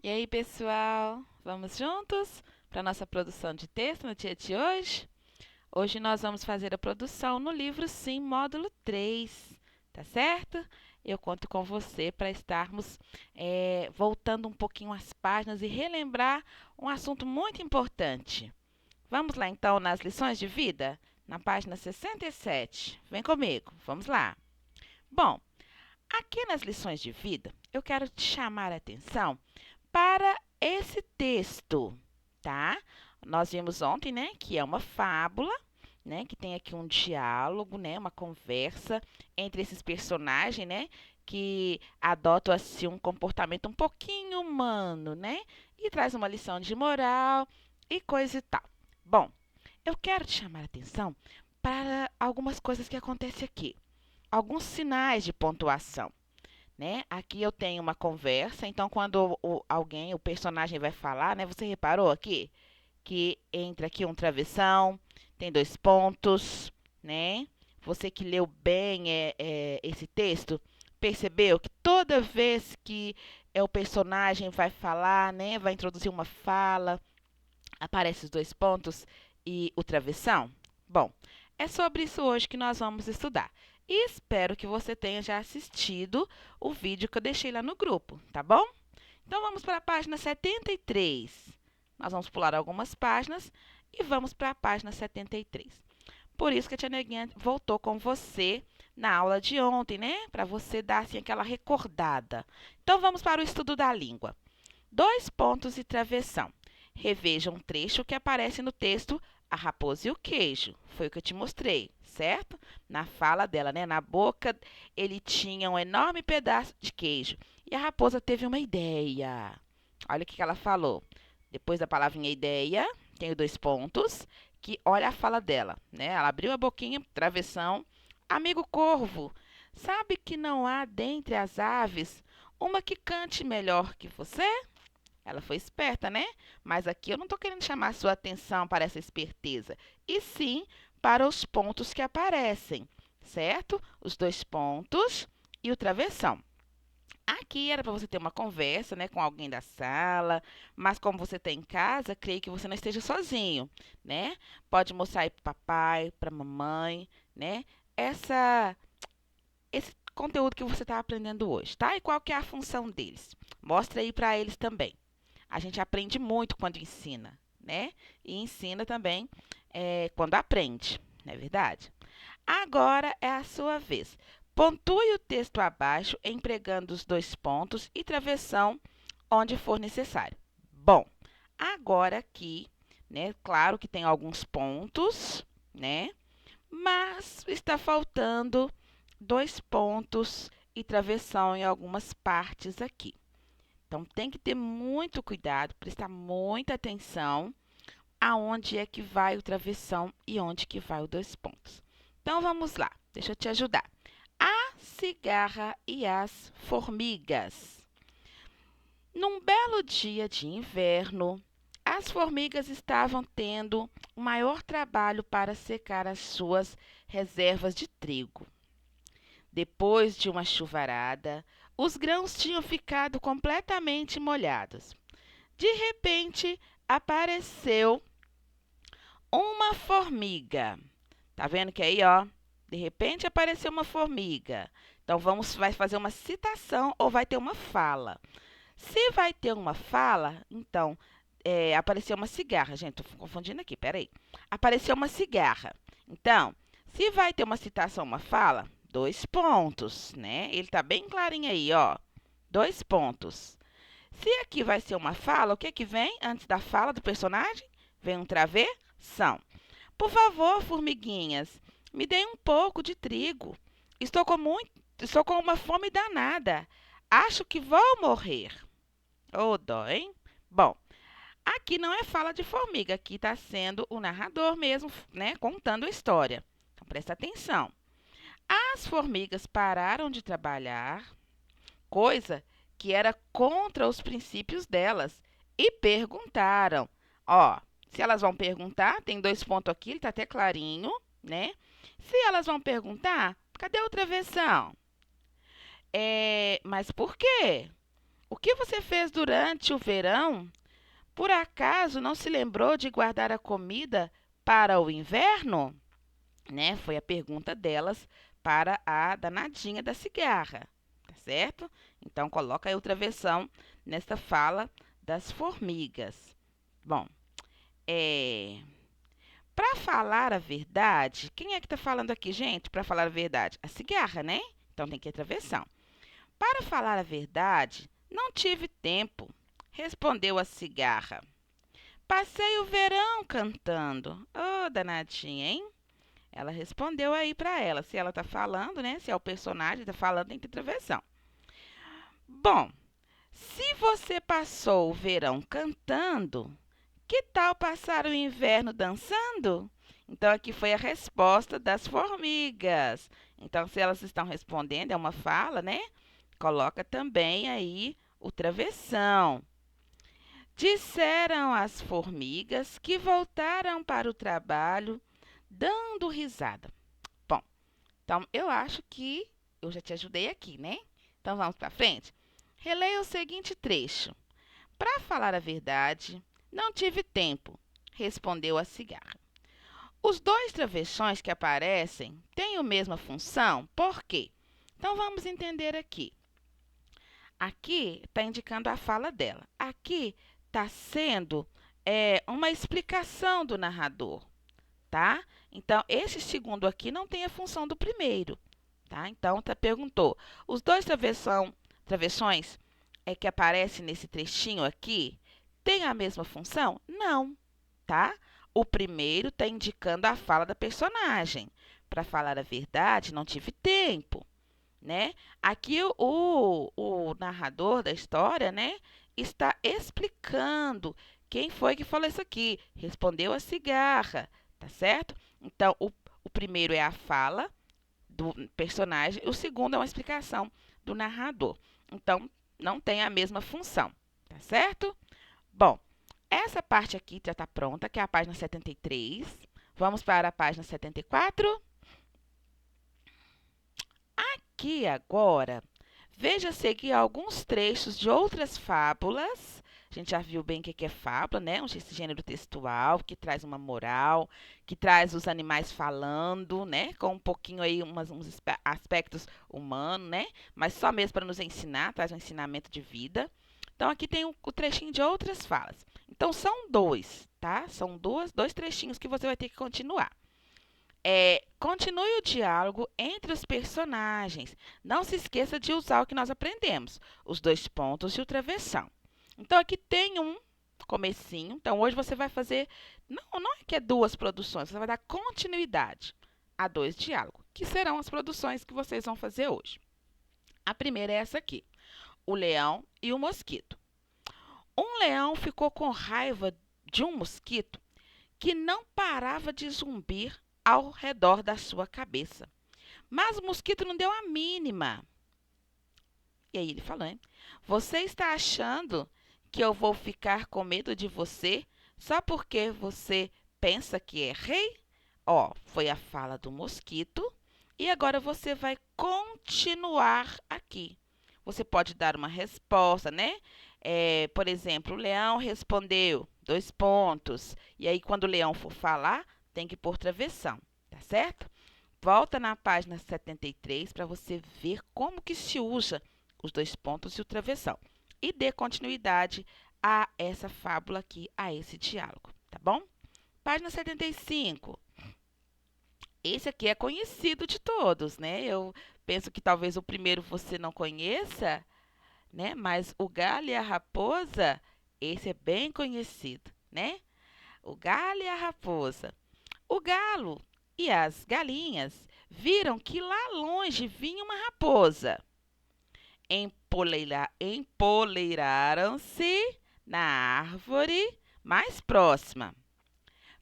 E aí, pessoal? Vamos juntos para a nossa produção de texto no dia de hoje? Hoje nós vamos fazer a produção no livro Sim, módulo 3, tá certo? Eu conto com você para estarmos voltando um pouquinho às páginas e relembrar um assunto muito importante. Vamos lá então nas lições de vida? Na página 67. Vem comigo, vamos lá. Bom, aqui nas lições de vida, eu quero te chamar a atenção para esse texto, tá? Nós vimos ontem, né, que é uma fábula, né, que tem aqui um diálogo, né, uma conversa entre esses personagens, né, que adotam assim um comportamento um pouquinho humano, né, e traz uma lição de moral e coisa e tal. Bom, eu quero te chamar a atenção para algumas coisas que acontecem aqui, alguns sinais de pontuação, né? Aqui eu tenho uma conversa, então quando o personagem vai falar, né? Você reparou aqui que entra aqui um travessão, tem dois pontos, né? Você que leu bem esse texto, percebeu que toda vez que o personagem vai falar, né? Vai introduzir uma fala, aparece os dois pontos e o travessão? Bom, é sobre isso hoje que nós vamos estudar. E espero que você tenha já assistido o vídeo que eu deixei lá no grupo, tá bom? Então vamos para a página 73. Nós vamos pular algumas páginas e vamos para a página 73. Por isso que a tia Neguinha voltou com você na aula de ontem, né? Para você dar assim aquela recordada. Então vamos para o estudo da língua. Dois pontos e travessão. Reveja um trecho que aparece no texto A Raposa e o Queijo. Foi o que eu te mostrei, certo? Na fala dela, né? Na boca, ele tinha um enorme pedaço de queijo. E a raposa teve uma ideia. Olha o que ela falou. Depois da palavrinha ideia, tem dois pontos, que olha a fala dela, né? Ela abriu a boquinha, travessão. Amigo corvo, sabe que não há dentre as aves uma que cante melhor que você? Ela foi esperta, né? Mas aqui eu não estou querendo chamar sua atenção para essa esperteza, e sim para os pontos que aparecem, certo? Os dois pontos e o travessão. Aqui era para você ter uma conversa, né, com alguém da sala, mas como você está em casa, creio que você não esteja sozinho, né? Pode mostrar aí para papai, para mamãe, né? Essa esse conteúdo que você está aprendendo hoje, tá? E qual que é a função deles? Mostra aí para eles também. A gente aprende muito quando ensina, né? E ensina também quando aprende, não é verdade? Agora é a sua vez. Pontue o texto abaixo, empregando os dois pontos e travessão onde for necessário. Bom, agora aqui, né? Claro que tem alguns pontos, né? Mas está faltando dois pontos e travessão em algumas partes aqui. Então tem que ter muito cuidado, prestar muita atenção aonde é que vai o travessão e onde que vai os dois pontos. Então vamos lá, deixa eu te ajudar. A cigarra e as formigas. Num belo dia de inverno, as formigas estavam tendo o maior trabalho para secar as suas reservas de trigo. Depois de uma chuvarada, os grãos tinham ficado completamente molhados. De repente, apareceu uma formiga. Tá vendo que aí, ó? De repente apareceu uma formiga. Então vai fazer uma citação ou vai ter uma fala. Se vai ter uma fala, então apareceu uma cigarra. Gente, tô confundindo aqui, peraí. Apareceu uma cigarra. Então, se vai ter uma citação, uma fala, dois pontos, né? Ele tá bem clarinho aí, ó. Dois pontos. Se aqui vai ser uma fala, o que que vem antes da fala do personagem? Vem um travessão. Por favor, formiguinhas, me deem um pouco de trigo. Estou com uma fome danada. Acho que vou morrer. Ô, dó, hein? Bom, aqui não é fala de formiga, aqui está sendo o narrador mesmo, né, contando a história. Então presta atenção. As formigas pararam de trabalhar, coisa que era contra os princípios delas, e perguntaram. Ó, se elas vão perguntar, tem dois pontos aqui, ele está até clarinho, né? Se elas vão perguntar, cadê o travessão? Mas por quê? O que você fez durante o verão? Por acaso não se lembrou de guardar a comida para o inverno? Né? Foi a pergunta delas para a danadinha da cigarra, tá certo? Então coloca aí outra versão nesta fala das formigas. Bom, para falar a verdade, quem é que está falando aqui, gente? Para falar a verdade, a cigarra, né? Então tem que ir outra versão. Para falar a verdade, não tive tempo, respondeu a cigarra. Passei o verão cantando. Ô, danadinha, hein? Ela respondeu aí para ela. Se ela está falando, né? Se é o personagem está falando, tem que ter outra versão. Bom, se você passou o verão cantando, que tal passar o inverno dançando? Então, aqui foi a resposta das formigas. Então, se elas estão respondendo, é uma fala, né? Coloca também aí o travessão. Disseram as formigas que voltaram para o trabalho dando risada. Bom, então eu acho que eu já te ajudei aqui, né? Então vamos para frente. Releia o seguinte trecho. Para falar a verdade, não tive tempo, respondeu a cigarra. Os dois travessões que aparecem têm a mesma função, por quê? Então vamos entender aqui. Aqui está indicando a fala dela. Aqui está sendo uma explicação do narrador, tá? Então, esse segundo aqui não tem a função do primeiro, tá? Então, perguntou, os dois travessões que aparecem nesse trechinho aqui, têm a mesma função? Não, tá? O primeiro está indicando a fala da personagem. Para falar a verdade, não tive tempo, né? Aqui o narrador da história, né, está explicando quem foi que falou isso aqui. Respondeu a cigarra, tá certo? Então, o primeiro é a fala do personagem, o segundo é uma explicação do narrador. Então, não tem a mesma função, tá certo? Bom, essa parte aqui já está pronta, que é a página 73. Vamos para a página 74. Aqui agora, veja seguir alguns trechos de outras fábulas. A gente já viu bem o que é fábula, né? Esse gênero textual que traz uma moral, que traz os animais falando, né? Com um pouquinho aí uns aspectos humanos, né? Mas só mesmo para nos ensinar, traz um ensinamento de vida. Então aqui tem o trechinho de outras falas. Então são dois, tá? São dois trechinhos que você vai ter que continuar. Continue o diálogo entre os personagens. Não se esqueça de usar o que nós aprendemos, os dois pontos e o travessão. Então, aqui tem um comecinho. Então, hoje você vai fazer, não é que é duas produções, você vai dar continuidade a dois diálogos, que serão as produções que vocês vão fazer hoje. A primeira é essa aqui, o leão e o mosquito. Um leão ficou com raiva de um mosquito que não parava de zumbir ao redor da sua cabeça. Mas o mosquito não deu a mínima. E aí ele falou, hein? Você está achando que eu vou ficar com medo de você só porque você pensa que é rei? Ó, foi a fala do mosquito. E agora você vai continuar aqui. Você pode dar uma resposta, né? Por exemplo, o leão respondeu, dois pontos. E aí, quando o leão for falar, tem que pôr travessão, tá certo? Volta na página 73 para você ver como que se usa os dois pontos e o travessão. E dê continuidade a essa fábula aqui, a esse diálogo, tá bom? Página 75. Esse aqui é conhecido de todos, né? Eu penso que talvez o primeiro você não conheça, né? Mas o galho e a raposa, esse é bem conhecido, né? O galho e a raposa. O galo e as galinhas viram que lá longe vinha uma raposa. Empoleiraram-se na árvore mais próxima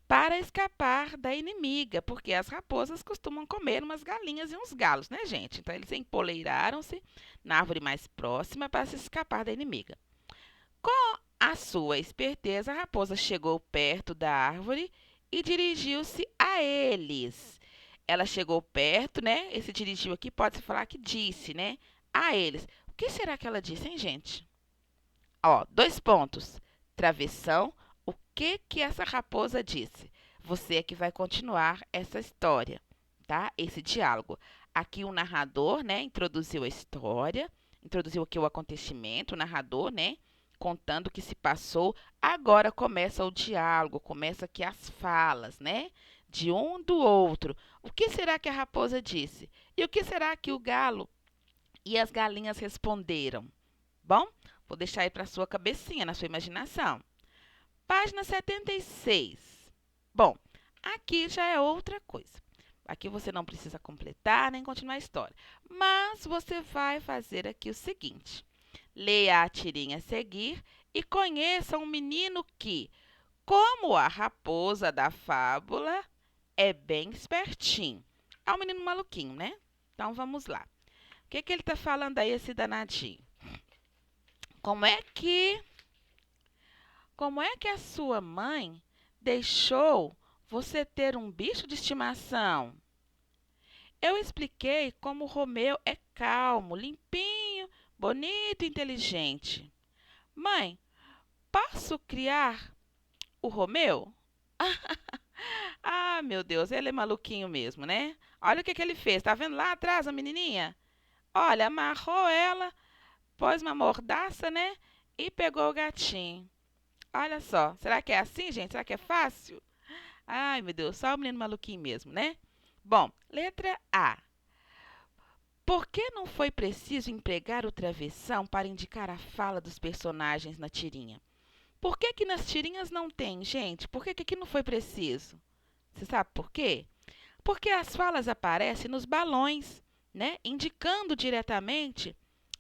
para escapar da inimiga, porque as raposas costumam comer umas galinhas e uns galos, né, gente? Então, eles empoleiraram-se na árvore mais próxima para se escapar da inimiga. Com a sua esperteza, a raposa chegou perto da árvore e dirigiu-se a eles. Ela chegou perto, né? Esse dirigiu aqui pode-se falar que disse, né? A eles. O que será que ela disse, hein, gente? Ó, 2 pontos. Travessão. O que essa raposa disse? Você é que vai continuar essa história, tá? Esse diálogo. Aqui o narrador, né, introduziu a história, introduziu aqui o acontecimento, o narrador, né, contando o que se passou. Agora começa o diálogo, começa aqui as falas, né, de um do outro. O que será que a raposa disse? E o que será que o galo e as galinhas responderam? Bom, vou deixar aí para sua cabecinha, na sua imaginação. Página 76. Bom, aqui já é outra coisa. Aqui você não precisa completar nem continuar a história. Mas você vai fazer aqui o seguinte. Leia a tirinha a seguir e conheça um menino que, como a raposa da fábula, é bem espertinho. É um menino maluquinho, né? Então vamos lá. O que ele está falando aí, esse danadinho? Como é que a sua mãe deixou você ter um bicho de estimação? Eu expliquei como o Romeu é calmo, limpinho, bonito e inteligente. Mãe, posso criar o Romeu? Ah, meu Deus, ele é maluquinho mesmo, né? Olha o que ele fez. Tá vendo lá atrás a menininha? Olha, amarrou ela, pôs uma mordaça, né? E pegou o gatinho. Olha só. Será que é assim, gente? Será que é fácil? Ai, meu Deus, só o menino maluquinho mesmo, né? Bom, letra A. Por que não foi preciso empregar o travessão para indicar a fala dos personagens na tirinha? Por que nas tirinhas não tem, gente? Por que aqui não foi preciso? Você sabe por quê? Porque as falas aparecem nos balões, né? Indicando diretamente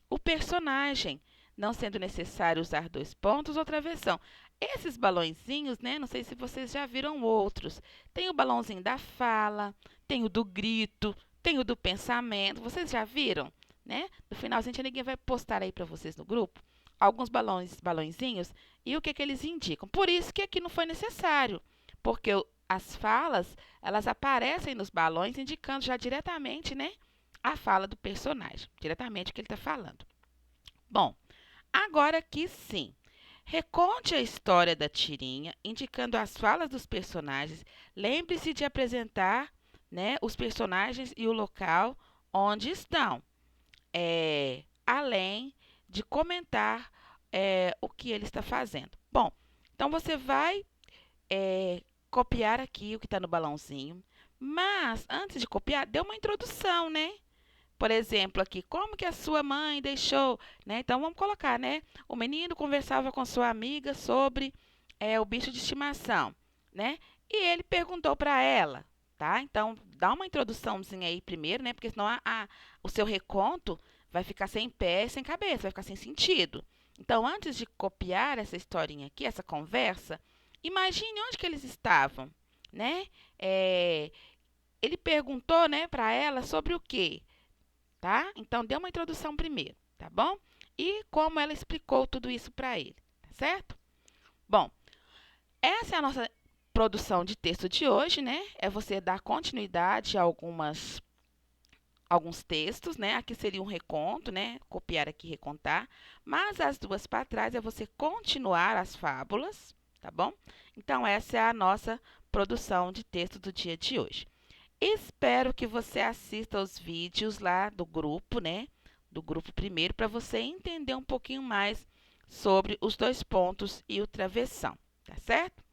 o personagem, não sendo necessário usar 2 pontos ou travessão. Esses balõezinhos, né? Não sei se vocês já viram outros. Tem o balãozinho da fala, tem o do grito, tem o do pensamento. Vocês já viram, né? No finalzinho, ninguém vai postar aí para vocês no grupo alguns balõezinhos e o que eles indicam. Por isso que aqui não foi necessário, porque as falas, elas aparecem nos balões indicando já diretamente, né, a fala do personagem, diretamente o que ele está falando. Bom, agora aqui sim. Reconte a história da tirinha, indicando as falas dos personagens. Lembre-se de apresentar, né, os personagens e o local onde estão. Além de comentar o que ele está fazendo. Bom, então você vai copiar aqui o que está no balãozinho, mas antes de copiar, dê uma introdução, né? Por exemplo, aqui, como que a sua mãe deixou, né? Então vamos colocar, né? O menino conversava com sua amiga sobre o bicho de estimação, né? E ele perguntou para ela, tá? Então dá uma introduçãozinha aí primeiro, né? Porque senão o seu reconto vai ficar sem pé e sem cabeça, vai ficar sem sentido. Então, antes de copiar essa historinha aqui, essa conversa, imagine onde que eles estavam, né? Ele perguntou, né, para ela sobre o quê? Tá? Então, dê uma introdução primeiro, tá bom? E como ela explicou tudo isso para ele, tá certo? Bom, essa é a nossa produção de texto de hoje, né? É você dar continuidade a alguns textos, né? Aqui seria um reconto, né? Copiar aqui e recontar. Mas as duas para trás é você continuar as fábulas, tá bom? Então, essa é a nossa produção de texto do dia de hoje. Espero que você assista os vídeos lá do grupo, né? Do grupo primeiro, para você entender um pouquinho mais sobre os 2 pontos e o travessão, tá certo?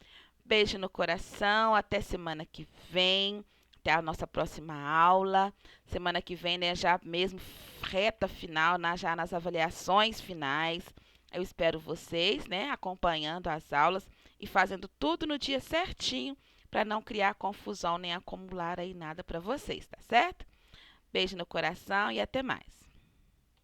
Beijo no coração, até semana que vem, até a nossa próxima aula. Semana que vem, né, já mesmo reta final, já nas avaliações finais. Eu espero vocês, né, acompanhando as aulas e fazendo tudo no dia certinho, para não criar confusão nem acumular aí nada para vocês, tá certo? Beijo no coração e até mais.